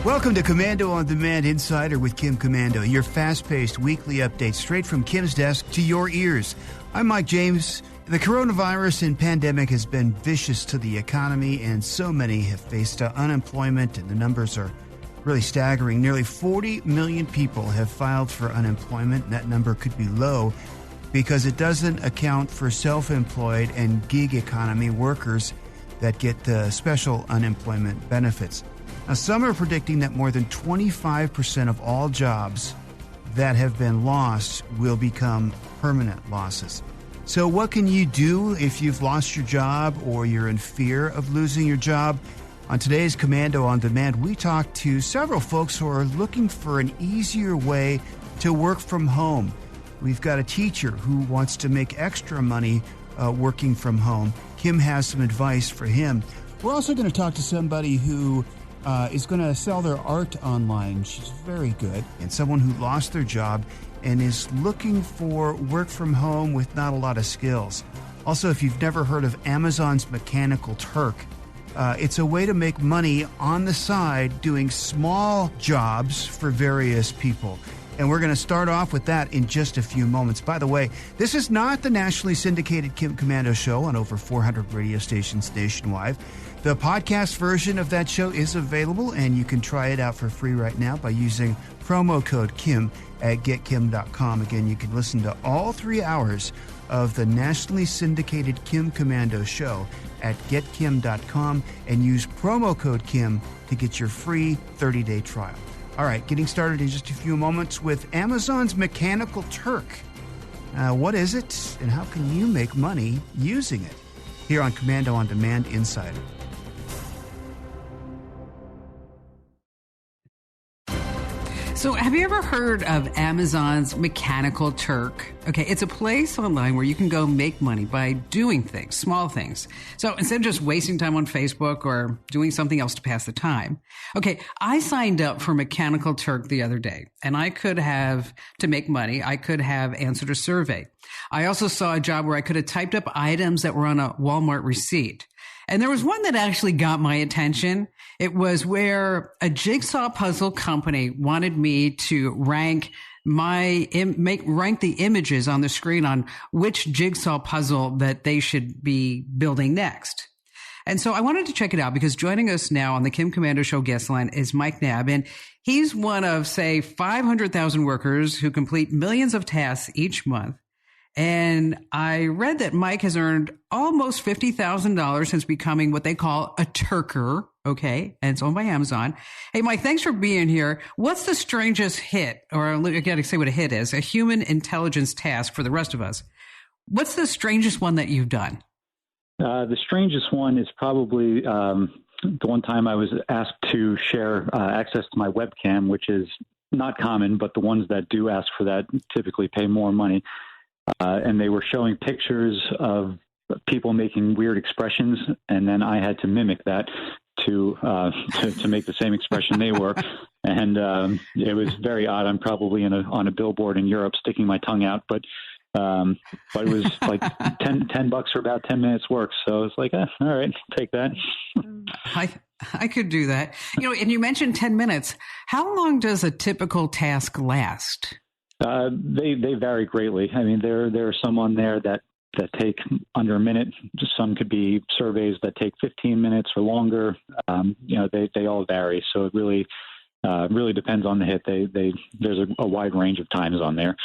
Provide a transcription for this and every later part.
Welcome to Commando on Demand Insider with Kim Commando, your fast-paced weekly update straight from Kim's desk to your ears. I'm Mike James. The coronavirus and pandemic has been vicious to the economy, and so many have faced unemployment, and the numbers are really staggering. Nearly 40 million people have filed for unemployment, and that number could be low because it doesn't account for self-employed and gig economy workers that get special unemployment benefits. Now, some are predicting that more than 25% of all jobs that have been lost will become permanent losses. So what can you do if you've lost your job or you're in fear of losing your job? On today's Commando on Demand, we talk to several folks who are looking for an easier way to work from home. We've got a teacher who wants to make extra money working from home. Kim has some advice for him. We're also going to talk to somebody who is going to sell their art online. She's very good. And someone who lost their job and is looking for work from home with not a lot of skills. Also, if you've never heard of Amazon's Mechanical Turk, it's a way to make money on the side doing small jobs for various people. And we're going to start off with that in just a few moments. By the way, this is not the nationally syndicated Kim Commando show on over 400 radio stations nationwide. The podcast version of that show is available, and you can try it out for free right now by using promo code Kim at getkim.com. Again, you can listen to all 3 hours of the nationally syndicated Kim Commando show at getkim.com and use promo code Kim to get your free 30-day trial. All right, getting started in just a few moments with Amazon's Mechanical Turk. What is it, and how can you make money using it? Here on Commando on Demand Insider. So have you ever heard of Amazon's Mechanical Turk? Okay, it's a place online where you can go make money by doing things, small things. So instead of just wasting time on Facebook or doing something else to pass the time. Okay, I signed up for Mechanical Turk the other day, and I could have, to make money, I could have answered a survey. I also saw a job where I could have typed up items that were on a Walmart receipt. And there was one that actually got my attention. It was where a jigsaw puzzle company wanted me to rank the images on the screen on which jigsaw puzzle that they should be building next. And so I wanted to check it out because joining us now on the Kim Commando Show guest line is Mike Knabb. And he's one of, say, 500,000 workers who complete millions of tasks each month. And I read that Mike has earned almost $50,000 since becoming what they call a Turker. Okay. And it's owned by Amazon. Hey, Mike, thanks for being here. What's the strangest hit, or I got to say what a hit is, a human intelligence task for the rest of us? What's the strangest one that you've done? The strangest one is probably the one time I was asked to share access to my webcam, which is not common, but the ones that do ask for that typically pay more money. And they were showing pictures of people making weird expressions, and then I had to mimic that to make the same expression they were. And it was very odd. I'm probably on a billboard in Europe sticking my tongue out, but it was like $10 for about 10 minutes work. So it's like, all right, take that. I could do that. And you mentioned 10 minutes. How long does a typical task last? They vary greatly. I mean, there are some on there that take under a minute. Some could be surveys that take 15 minutes or longer. They all vary. So it really depends on the hit. There's a wide range of times on there.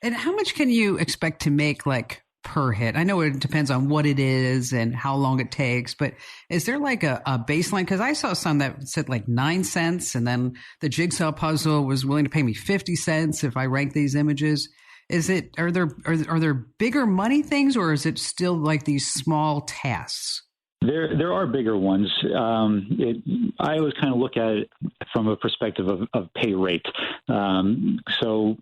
And how much can you expect to make, like, per hit? I know it depends on what it is and how long it takes, but is there like a baseline? Because I saw some that said like 9 cents, and then the jigsaw puzzle was willing to pay me 50 cents if I rank these images. Are there bigger money things, or is it still like these small tasks? There are bigger ones. I always kind of look at it from a perspective of pay rate. So,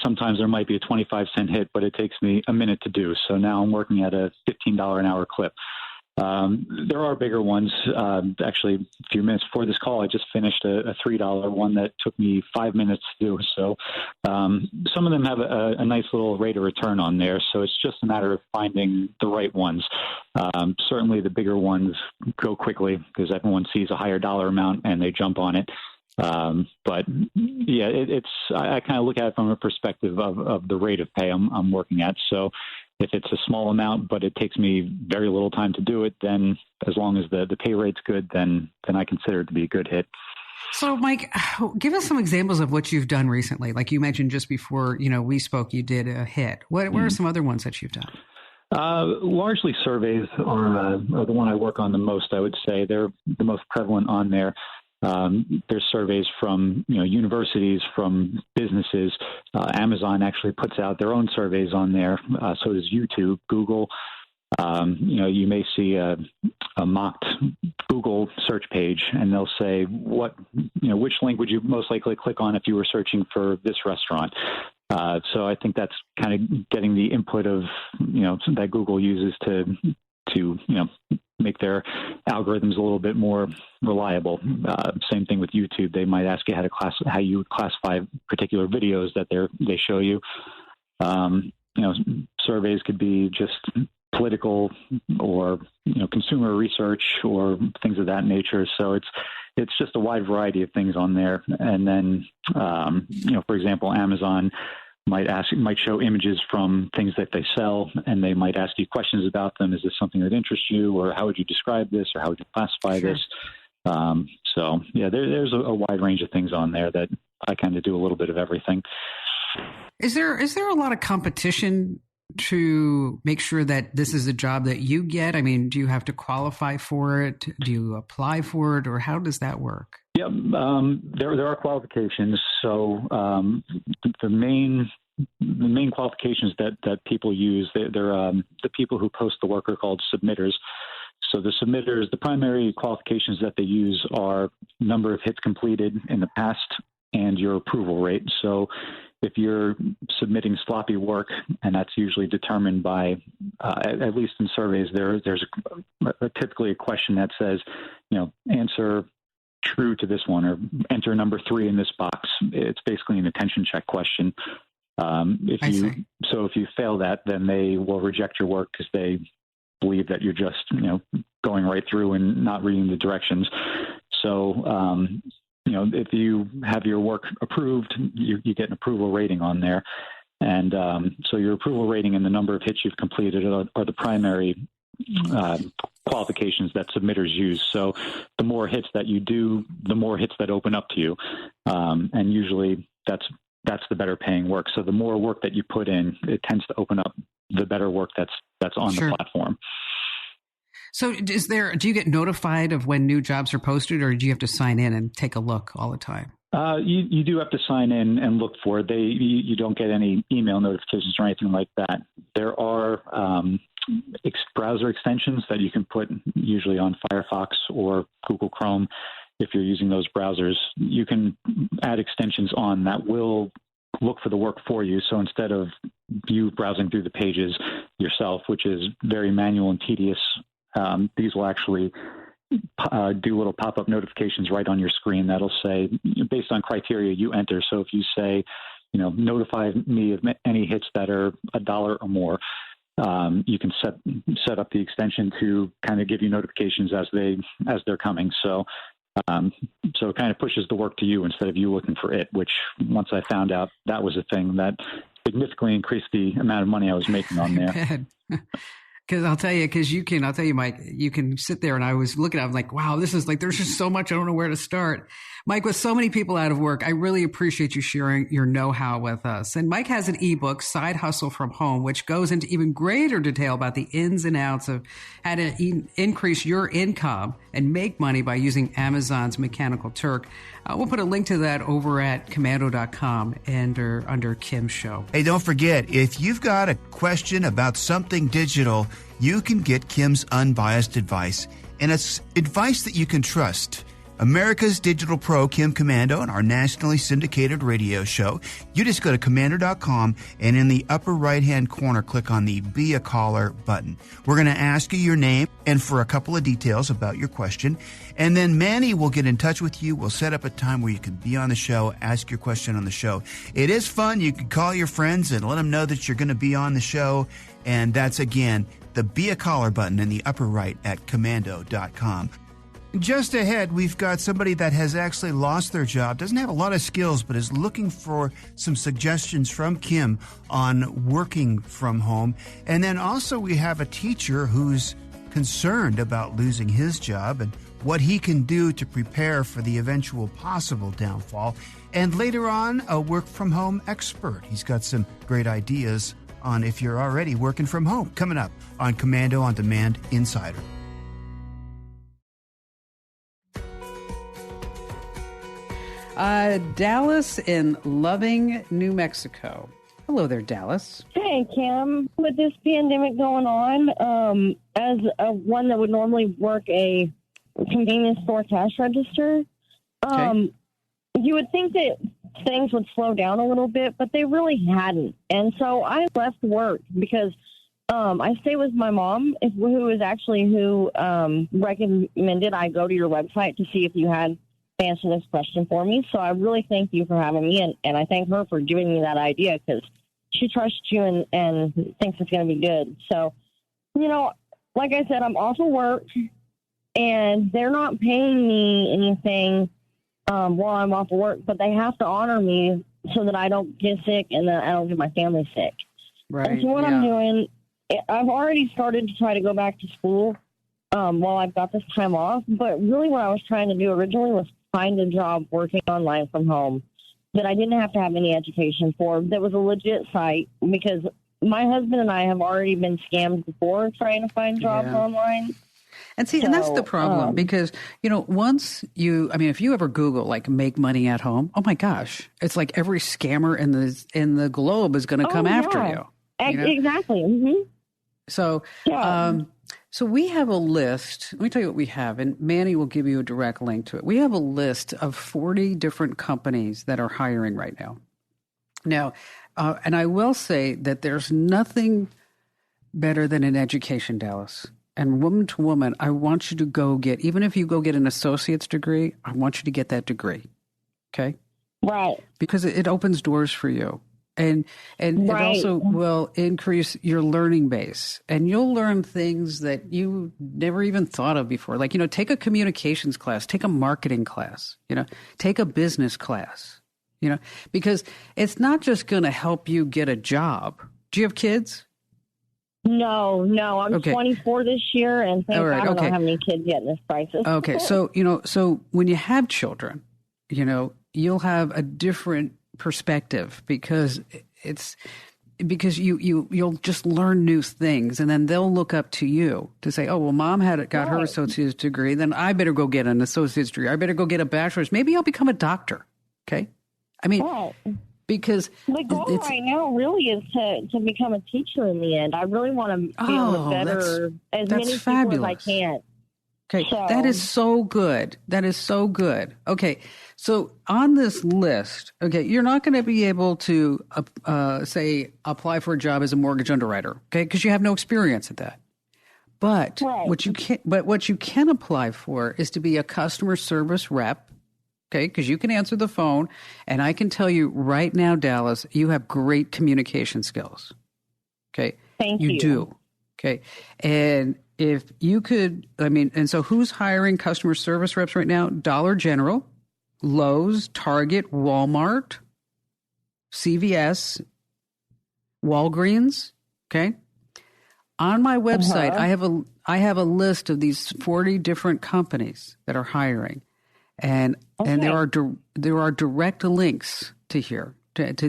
sometimes there might be a 25-cent hit, but it takes me a minute to do. So now I'm working at a $15 an hour clip. There are bigger ones. Actually, a few minutes before this call, I just finished a $3 one that took me 5 minutes to do. So some of them have a nice little rate of return on there. So it's just a matter of finding the right ones. Certainly the bigger ones go quickly because everyone sees a higher dollar amount and they jump on it. But yeah, I kind of look at it from a perspective of the rate of pay I'm working at. So if it's a small amount, but it takes me very little time to do it, then as long as the pay rate's good, then I consider it to be a good hit. So, Mike, give us some examples of what you've done recently. Like you mentioned just before, we spoke, you did a hit. What are some other ones that you've done? Largely surveys are the one I work on the most, I would say. They're the most prevalent on there. There's surveys from universities, from businesses. Amazon actually puts out their own surveys on there. So does YouTube, Google. You may see a mocked Google search page, and they'll say which link would you most likely click on if you were searching for this restaurant. So I think that's kind of getting the input of that Google uses to make their algorithms a little bit more reliable. Same thing with YouTube. They might ask you how you would classify particular videos that they show you. Surveys could be just political or consumer research or things of that nature. So it's just a wide variety of things on there. And then for example, Amazon might show images from things that they sell, and they might ask you questions about them. Is this something that interests you, or how would you describe this, or how would you classify this? So yeah, there's a wide range of things on there that I kind of do a little bit of everything. Is there a lot of competition to make sure that this is a job that you get? I mean, do you have to qualify for it? Do you apply for it, or how does that work? Yeah, there are qualifications. So the main qualifications that people use, they're the people who post the work are called submitters. So the submitters, the primary qualifications that they use are number of hits completed in the past and your approval rate. So if you're submitting sloppy work, and that's usually determined by, at least in surveys, there's typically a question that says, answer true to this one, or enter number 3 in this box. It's basically an attention check question. If you fail that, then they will reject your work because they believe that you're just, going right through and not reading the directions. So, if you have your work approved, you get an approval rating on there. And so your approval rating and the number of hits you've completed are the primary qualifications that submitters use. So the more hits that you do, the more hits that open up to you. And usually that's the better paying work. So the more work that you put in, it tends to open up the better work that's on the platform. So do you get notified of when new jobs are posted, or do you have to sign in and take a look all the time? You do have to sign in and look for it. You don't get any email notifications or anything like that. There are browser extensions that you can put usually on Firefox or Google Chrome. If you're using those browsers, you can add extensions on that will look for the work for you. So instead of you browsing through the pages yourself, which is very manual and tedious, these will actually do little pop-up notifications right on your screen that'll say, based on criteria you enter. So if you say, notify me of any hits that are $1 or more, you can set up the extension to kind of give you notifications as they're coming. So it kind of pushes the work to you instead of you looking for it, which once I found out that was a thing, that significantly increased the amount of money I was making on there. Because I'll tell you, Mike, you can sit there, and I was looking at it, I'm like, wow, this is like, there's just so much, I don't know where to start. Mike, with so many people out of work, I really appreciate you sharing your know-how with us. And Mike has an ebook, Side Hustle from Home, which goes into even greater detail about the ins and outs of how to increase your income and make money by using Amazon's Mechanical Turk. We'll put a link to that over at commando.com and under Kim's show. Hey, don't forget, if you've got a question about something digital, you can get Kim's unbiased advice, and it's advice that you can trust. America's Digital Pro, Kim Commando, and our nationally syndicated radio show. You just go to commando.com, and in the upper right-hand corner, click on the Be a Caller button. We're going to ask you your name and for a couple of details about your question, and then Manny will get in touch with you. We'll set up a time where you can be on the show, ask your question on the show. It is fun. You can call your friends and let them know that you're going to be on the show, and that's, again, the Be a Caller button in the upper right at commando.com. Just ahead, we've got somebody that has actually lost their job, doesn't have a lot of skills, but is looking for some suggestions from Kim on working from home. And then also we have a teacher who's concerned about losing his job and what he can do to prepare for the eventual possible downfall. And later on, a work from home expert. He's got some great ideas on if you're already working from home. Coming up on Commando on Demand Insider. Dallas in Loving, New Mexico. Hello there, Dallas. Hey, Kim. With this pandemic going on, as one that would normally work a convenience store cash register, you would think that things would slow down a little bit, but they really hadn't. And so I left work because I stay with my mom, who recommended I go to your website to see if you had answer this question for me. So I really thank you for having me, and I thank her for giving me that idea because she trusts you and thinks it's going to be good. So, like I said, I'm off of work, and they're not paying me anything while I'm off of work, but they have to honor me so that I don't get sick and that I don't get my family sick. Right. And so what I'm doing, I've already started to try to go back to school while I've got this time off, but really what I was trying to do originally was find a job working online from home that I didn't have to have any education for, that was a legit site, because my husband and I have already been scammed before trying to find jobs online. And see, and that's the problem because, if you ever Google like make money at home, oh my gosh, it's like every scammer in the globe is going to come after you. Exactly. Mm-hmm. So, so we have a list. Let me tell you what we have, and Manny will give you a direct link to it. We have a list of 40 different companies that are hiring right now. Now, and I will say that there's nothing better than an education, Dallas. And woman to woman, I want you to go get, even if you go get an associate's degree, I want you to get that degree. Okay? Right. Because it opens doors for you. And it also will increase your learning base, and you'll learn things that you never even thought of before. Like, take a communications class, take a marketing class, take a business class, because it's not just going to help you get a job. Do you have kids? No, I'm 24 this year, and thank God I don't have any kids yet in this crisis. Okay. So, so when you have children, you'll have a different perspective because you'll just learn new things, and then they'll look up to you to say, oh, well, mom got her associate's degree, then I better go get an associate's degree. I better go get a bachelor's. Maybe I'll become a doctor. Okay. I mean, because the goal right now really is to become a teacher in the end. I really want to be able to better as many people as I can. Okay, that is so good. That is so good. Okay, so on this list, you're not going to be able to apply for a job as a mortgage underwriter, okay, because you have no experience at that. But what you can apply for is to be a customer service rep, okay, because you can answer the phone, and I can tell you right now, Dallas, you have great communication skills. Okay, thank you. You do. Okay, and if you could, and so who's hiring customer service reps right now? Dollar General, Lowe's, Target, Walmart, CVS, Walgreens. Okay. On my website, I have a list of these 40 different companies that are hiring, and there are direct links to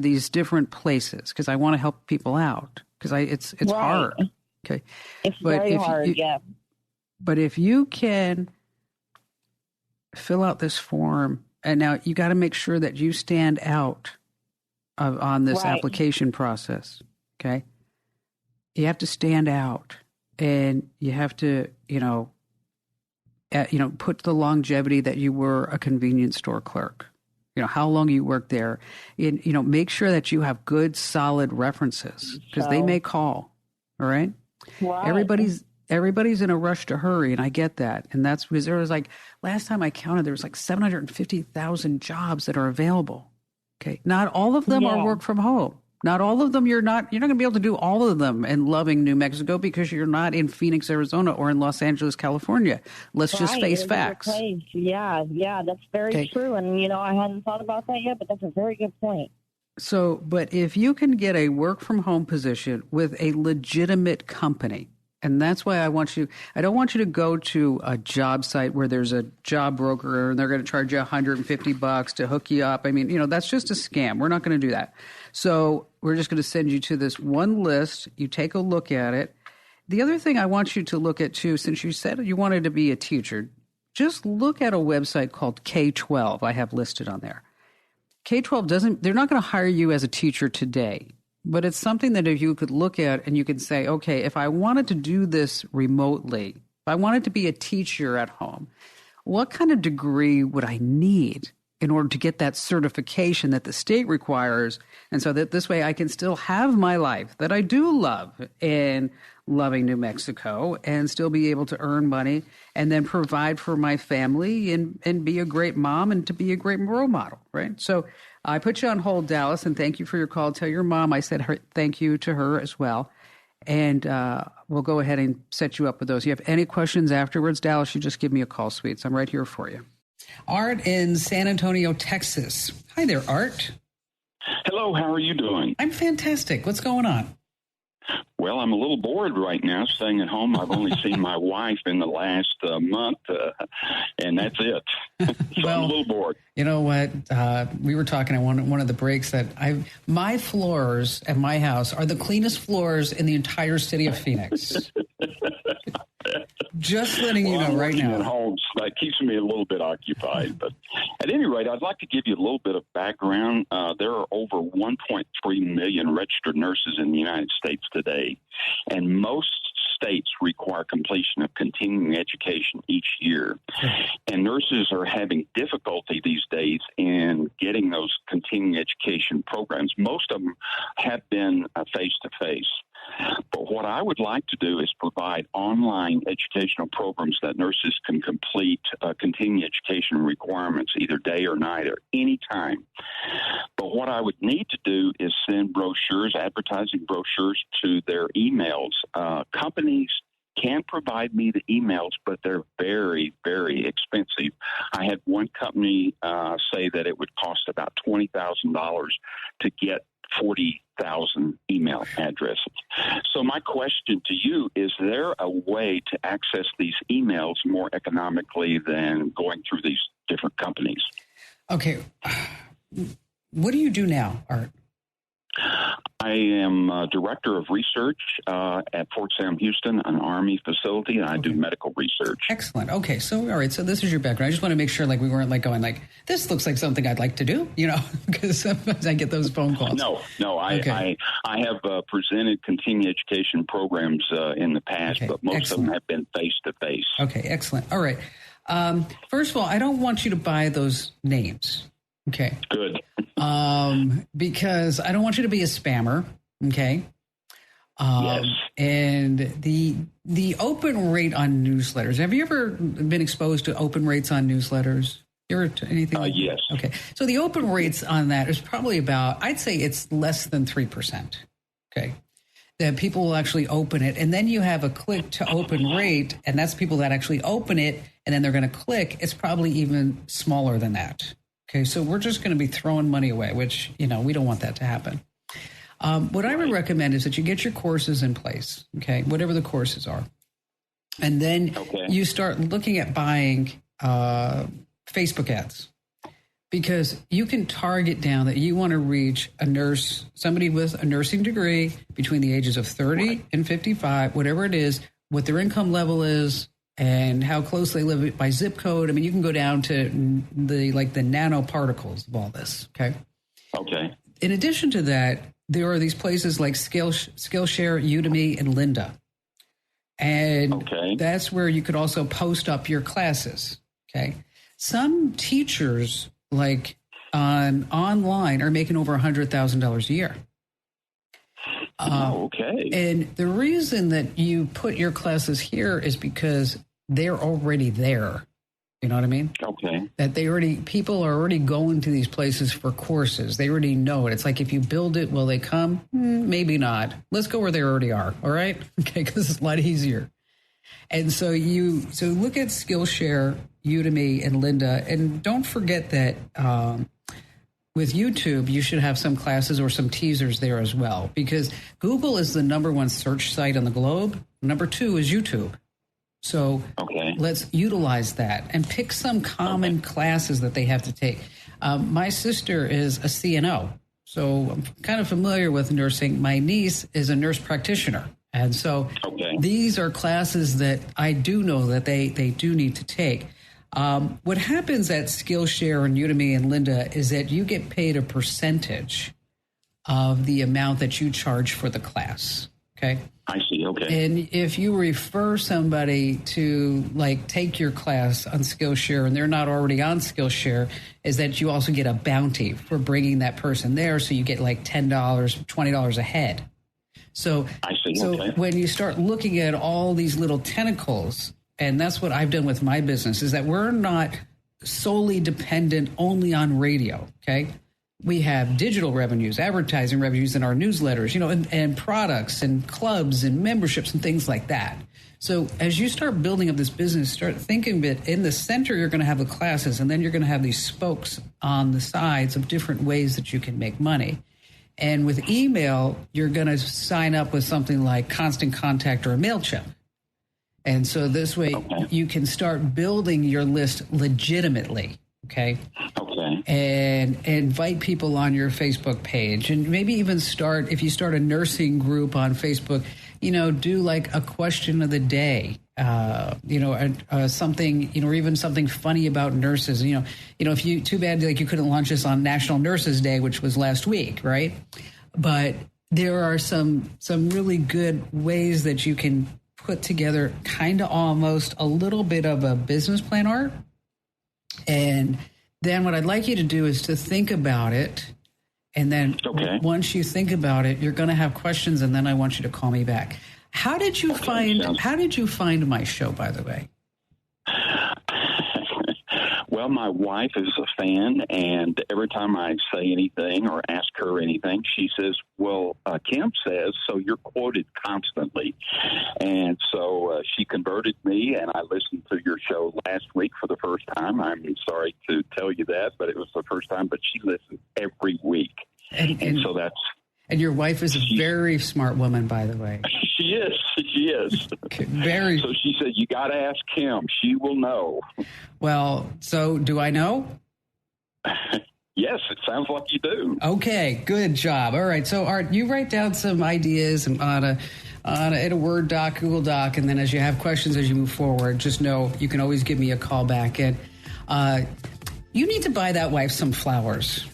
these different places because I want to help people out because it's hard. Okay. It's very hard, But if you can fill out this form, and now you got to make sure that you stand out on this application process, okay? You have to stand out, and you have to, put the longevity that you were a convenience store clerk. How long you worked there. And, make sure that you have good, solid references because they may call, all right? Right. Everybody's in a rush to hurry, and I get that. And that's because there was last time I counted, there was 750,000 jobs that are available. Okay. Not all of them are work from home. Not all of them. You're not going to be able to do all of them in loving New Mexico because you're not in Phoenix, Arizona, or in Los Angeles, California. Let's just face facts. Yeah, that's very true. And, I hadn't thought about that yet, but that's a very good point. So, but if you can get a work from home position with a legitimate company, and that's why I don't want you to go to a job site where there's a job broker and they're going to charge you $150 to hook you up. I mean, that's just a scam. We're not going to do that. So we're just going to send you to this one list. You take a look at it. The other thing I want you to look at too, since you said you wanted to be a teacher, just look at a website called K-12 I have listed on there. K-12 they're not going to hire you as a teacher today. But it's something that if you could look at and you could say, okay, if I wanted to do this remotely, if I wanted to be a teacher at home, what kind of degree would I need in order to get that certification that the state requires? And so that this way I can still have my life that I do love in loving New Mexico and still be able to earn money and then provide for my family and be a great mom and to be a great role model, right? So I put you on hold, Dallas, and thank you for your call. Tell your mom I said thank you to her as well. And we'll go ahead and set you up with those. If you have any questions afterwards, Dallas, you just give me a call, sweets. I'm right here for you. Art in San Antonio, Texas. Hi there, Art. Hello, how are you doing? I'm fantastic. What's going on? Well, I'm a little bored right now, staying at home. I've only seen my wife in the last month, and that's it. So I'm a little bored. You know what? We were talking on one of the breaks that my floors at my house are the cleanest floors in the entire city of Phoenix. Just letting you know right now. At home, so that keeps me a little bit occupied. But at any rate, I'd like to give you a little bit of background. There are over 1.3 million registered nurses in the United States today, and most states require completion of continuing education each year. And nurses are having difficulty these days in getting those continuing education programs. Most of them have been face-to-face. But what I would like to do is provide online educational programs that nurses can complete continuing education requirements either day or night or any time. But what I would need to do is send brochures, advertising brochures to their emails. Companies can provide me the emails, but they're very, very expensive. I had one company say that it would cost about $20,000 to get 40,000 email addresses. So my question to you, is there a way to access these emails more economically than going through these different companies? Okay. What do you do now, Art? I am director of research at Fort Sam Houston, an Army facility, and I do medical research. Excellent. Okay, so all right, so this is your background. I just want to make sure, we weren't going this looks like something I'd like to do, because sometimes I get those phone calls. No, I have presented continuing education programs in the past, but most of them have been face to face. Okay, excellent. All right. First of all, I don't want you to buy those names. Okay. Good. Because I don't want you to be a spammer. Okay. Yes. And the open rate on newsletters. Have you ever been exposed to open rates on newsletters? Anything? Yes. Okay. So the open rates on that is probably I'd say it's less than 3%. Okay. That people will actually open it. And then you have a click to open rate, and that's people that actually open it, and then they're going to click. It's probably even smaller than that. Okay, so we're just going to be throwing money away, which, we don't want that to happen. What I would recommend is that you get your courses in place, okay, whatever the courses are. And then you start looking at buying Facebook ads, because you can target down that you want to reach a nurse, somebody with a nursing degree between the ages of 30 and 55, whatever it is, what their income level is, and how close they live by zip code. I mean, you can go down to the nanoparticles of all this. Okay. Okay. In addition to that, there are these places like Skillshare, Udemy, and Lynda. And that's where you could also post up your classes. Okay. Some teachers online are making over $100,000 a year. And the reason that you put your classes here is because they're already there. You know what I mean? Okay. That people are already going to these places for courses. They already know it. It's like if you build it, will they come? Maybe not. Let's go where they already are. All right? Okay, because it's a lot easier. And so look at Skillshare, Udemy, and Linda. And don't forget that with YouTube, you should have some classes or some teasers there as well, because Google is the number one search site on the globe. Number 2 is YouTube. So let's utilize that and pick some common classes that they have to take. My sister is a CNO, so I'm kind of familiar with nursing. My niece is a nurse practitioner. And so these are classes that I do know that they do need to take. What happens at Skillshare and Udemy and Linda is that you get paid a percentage of the amount that you charge for the class. Okay. I see. Okay. And if you refer somebody to take your class on Skillshare and they're not already on Skillshare, is that you also get a bounty for bringing that person there. So you get $10, $20 a head. So, I see. So when you start looking at all these little tentacles, and that's what I've done with my business, is that we're not solely dependent only on radio. Okay. We have digital revenues, advertising revenues in our newsletters, and products and clubs and memberships and things like that. So as you start building up this business, start thinking of it in the center, you're going to have the classes, and then you're going to have these spokes on the sides of different ways that you can make money. And with email, you're going to sign up with something like Constant Contact or MailChimp. And so this way you can start building your list legitimately. Okay. And invite people on your Facebook page, and maybe even if you start a nursing group on Facebook, do a question of the day, something, or even something funny about nurses. If you, too bad, you couldn't launch this on National Nurses Day, which was last week, right? But there are some really good ways that you can put together kind of almost a little bit of a business plan art. And then what I'd like you to do is to think about it. And then once you think about it, you're going to have questions. And then I want you to call me back. How did you find my show, by the way? Well, my wife is a fan, and every time I say anything or ask her anything, she says, well, Kim says, so you're quoted constantly. And so she converted me, and I listened to your show last week for the first time. I'm sorry to tell you that, but it was the first time, but she listens every week. And so that's... And your wife is a very smart woman, by the way. She is. Very. So she said, you got to ask Kim. She will know. Well, so do I know? Yes, it sounds like you do. Okay, good job. All right. So, Art, you write down some ideas in a Word doc, Google Doc, and then as you have questions as you move forward, just know you can always give me a call back. And you need to buy that wife some flowers.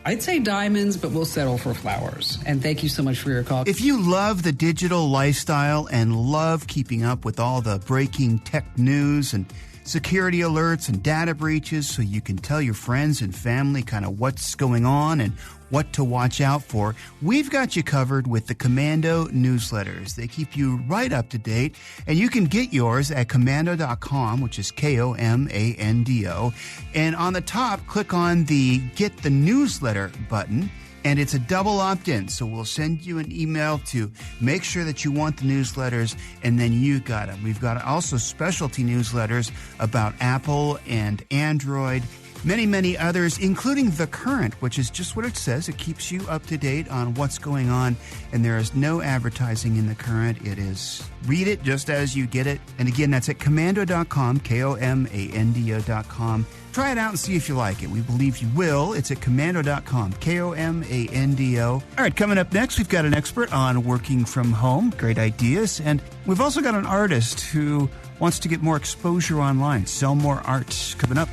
I'd say diamonds, but we'll settle for flowers. And thank you so much for your call. If you love the digital lifestyle and love keeping up with all the breaking tech news and security alerts and data breaches so you can tell your friends and family kind of what's going on and what to watch out for, we've got you covered with the Commando newsletters. They keep you right up to date, and you can get yours at commando.com, which is Komando. And on the top, click on the Get the Newsletter button, and it's a double opt-in. So we'll send you an email to make sure that you want the newsletters, and then you got them. We've got also specialty newsletters about Apple and Android, many, many others, including The Current, which is just what it says. It keeps you up to date on what's going on, and there is no advertising in The Current. It is read it just as you get it. And again, that's at commando.com, Komando.com. Try it out and see if you like it. We believe you will. It's at commando.com, Komando. All right, coming up next, we've got an expert on working from home, great ideas, and we've also got an artist who wants to get more exposure online, sell more art. Coming up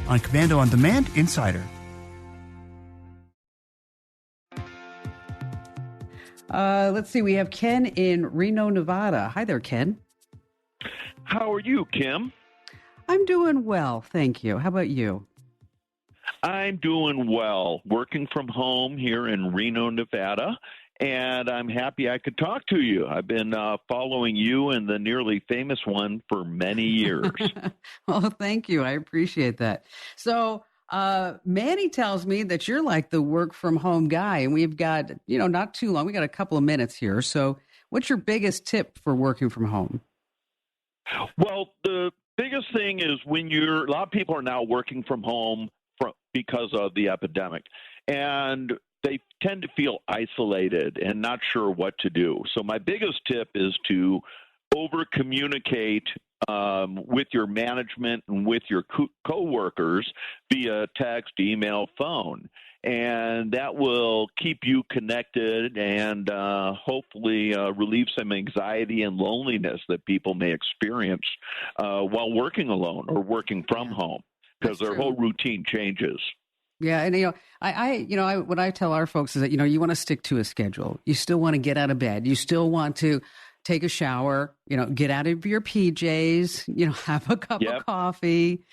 on Commando on Demand Insider. Let's see. We have Ken in Reno, Nevada. Hi there, Ken. How are you, Kim? I'm doing well, thank you. How about you? I'm doing well. Working from home here in Reno, Nevada. and I'm happy I could talk to you. I've been following you and the Nearly Famous One for many years. Well, thank you. I appreciate that. So, Manny tells me that you're like the work from home guy, and we've got, not too long. We got a couple of minutes here. So what's your biggest tip for working from home? Well, the biggest thing is a lot of people are now working from home because of the epidemic, and they tend to feel isolated and not sure what to do. So my biggest tip is to over-communicate with your management and with your co-workers via text, email, phone. And that will keep you connected and hopefully relieve some anxiety and loneliness that people may experience while working alone or working from home, because their whole routine changes. Yeah, and I what I tell our folks is that you want to stick to a schedule. You still want to get out of bed. You still want to take a shower. Get out of your PJs. Have a cup of coffee.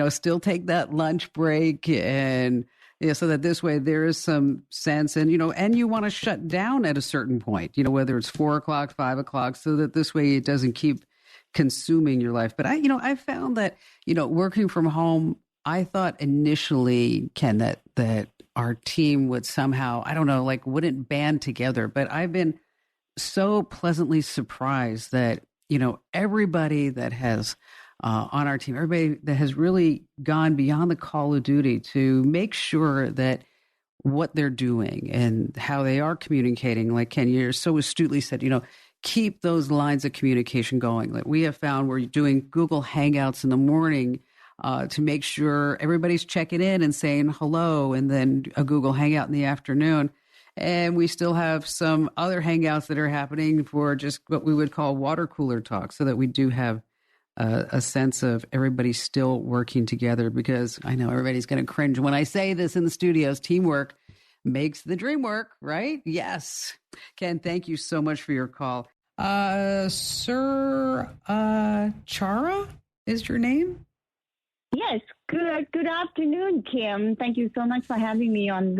Still take that lunch break, and so that this way there is some sense, and and you want to shut down at a certain point. Whether it's 4 o'clock, 5 o'clock, so that this way it doesn't keep consuming your life. But I found that working from home, I thought initially, Ken, that our team would somehow, I don't know, wouldn't band together. But I've been so pleasantly surprised that, everybody that has on our team, everybody that has really gone beyond the call of duty to make sure that what they're doing and how they are communicating, like Ken, you so astutely said, keep those lines of communication going. Like we have found we're doing Google Hangouts in the morning to make sure everybody's checking in and saying hello, and then a Google Hangout in the afternoon. And we still have some other Hangouts that are happening for just what we would call water cooler talk, so that we do have a sense of everybody still working together, because I know everybody's going to cringe when I say this in the studios. Teamwork makes the dream work, right? Yes. Ken, thank you so much for your call. Sir Chara is your name? Yes. Good afternoon, Kim. Thank you so much for having me on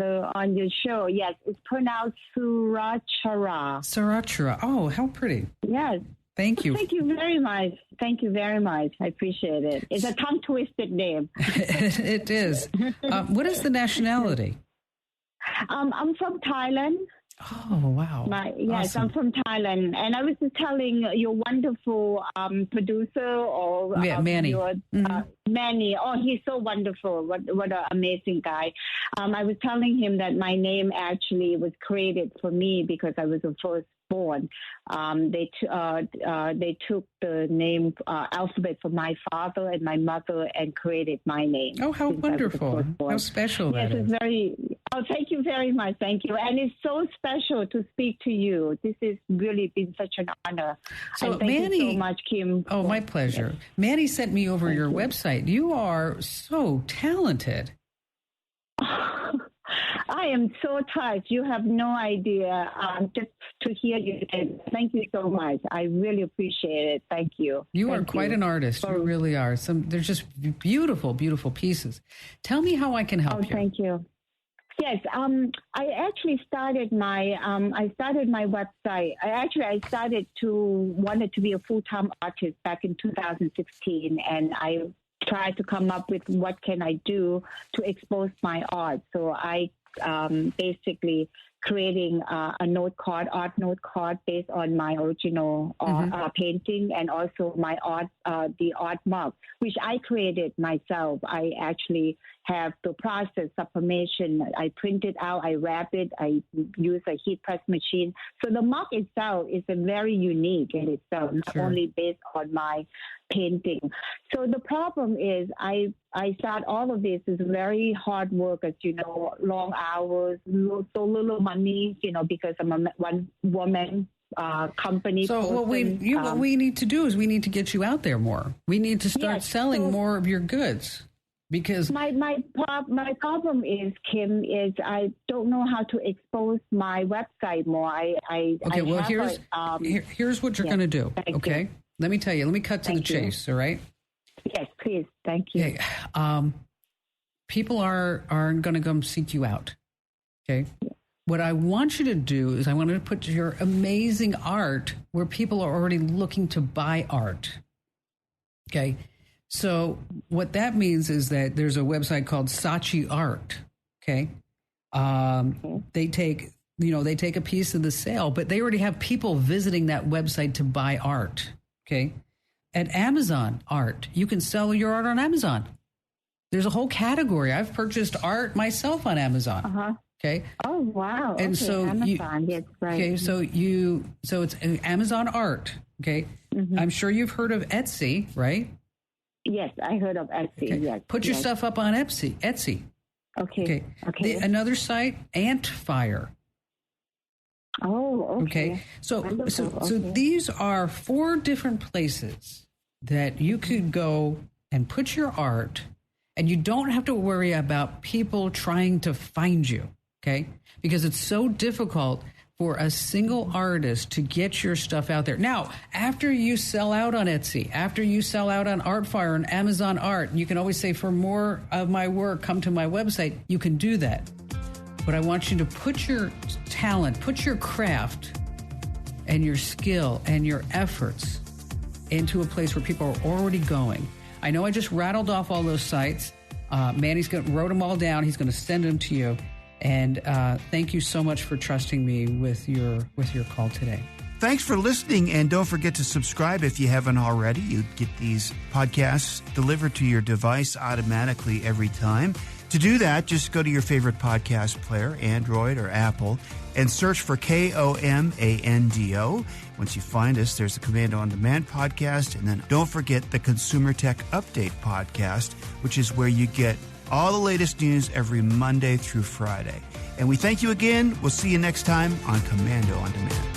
your show. Yes, it's pronounced Surachara. Surachara. Oh, how pretty. Yes. Thank you. Thank you very much. Thank you very much. I appreciate it. It's a tongue-twisted name. It is. What is the nationality? I'm from Thailand. Oh, wow. Yes, awesome. I'm from Thailand. And I was just telling your wonderful producer or Manny. Manny. Oh, he's so wonderful. What an amazing guy. I was telling him that my name actually was created for me because I was the first born. They took the name alphabet from my father and my mother and created my name. Oh, how wonderful! How special that is! It's very. Oh, thank you very much. Thank you, and it's so special to speak to you. This has really been such an honor. So, and thank you so much, Kim. Oh, my pleasure. Yes. Manny sent me over your website. You are so talented. I am so touched. You have no idea. Just to hear you. Thank you so much. I really appreciate it. Thank you. You are quite an artist. You really are. They're just beautiful, beautiful pieces. Tell me how I can help you. Thank you. Yes, I actually started my website. I wanted to be a full-time artist back in 2016, and I tried to come up with what can I do to expose my art. So I basically creating art note card based on my original painting, and also my the art mug, which I created myself. I actually have the process sublimation. I print it out, I wrap it, I use a heat press machine. So the mug itself is very unique in itself, not only based on my painting. So the problem is I start all of this is very hard work, as you know, long hours, so little money, because I'm a one woman company. So what we need to do is we need to get you out there more. We need to start selling more of your goods. Because my problem is, Kim, is I don't know how to expose my website more. Here's what you're going to do. Okay, let me tell you. Let me cut to the chase. All right. Yes, please. Thank you. Okay. People are going to come seek you out. Okay. what I want you to do is I want to put your amazing art where people are already looking to buy art. Okay. So what that means is that there's a website called Saatchi Art. Okay. They take a piece of the sale, but they already have people visiting that website to buy art. Okay. At Amazon Art, you can sell your art on Amazon. There's a whole category. I've purchased art myself on Amazon. Uh-huh. Okay. Oh, wow. And okay. so Amazon, yes, right. Okay, so it's Amazon Art. Okay. Mm-hmm. I'm sure you've heard of Etsy, right? Yes, I heard of Etsy. Okay. Yes. Put your yes. stuff up on Etsy. Okay. Okay. Another site, Antfire. Oh, okay. Okay. So Okay. these are 4 different places that you could go and put your art, and you don't have to worry about people trying to find you. Okay. Because it's so difficult for a single artist to get your stuff out there. Now, after you sell out on Etsy, after you sell out on Artfire and Amazon Art, you can always say, for more of my work, come to my website. You can do that. But I want you to put your talent, put your craft and your skill and your efforts into a place where people are already going. I know I just rattled off all those sites. Manny's wrote them all down. He's going to send them to you. And thank you so much for trusting me with your call today. Thanks for listening, and don't forget to subscribe if you haven't already. You get these podcasts delivered to your device automatically every time. To do that, just go to your favorite podcast player, Android or Apple, and search for KOMANDO. Once you find us, there's the Commando On Demand podcast, and then don't forget the Consumer Tech Update podcast, which is where you get all the latest news every Monday through Friday. And we thank you again. We'll see you next time on Commando On Demand.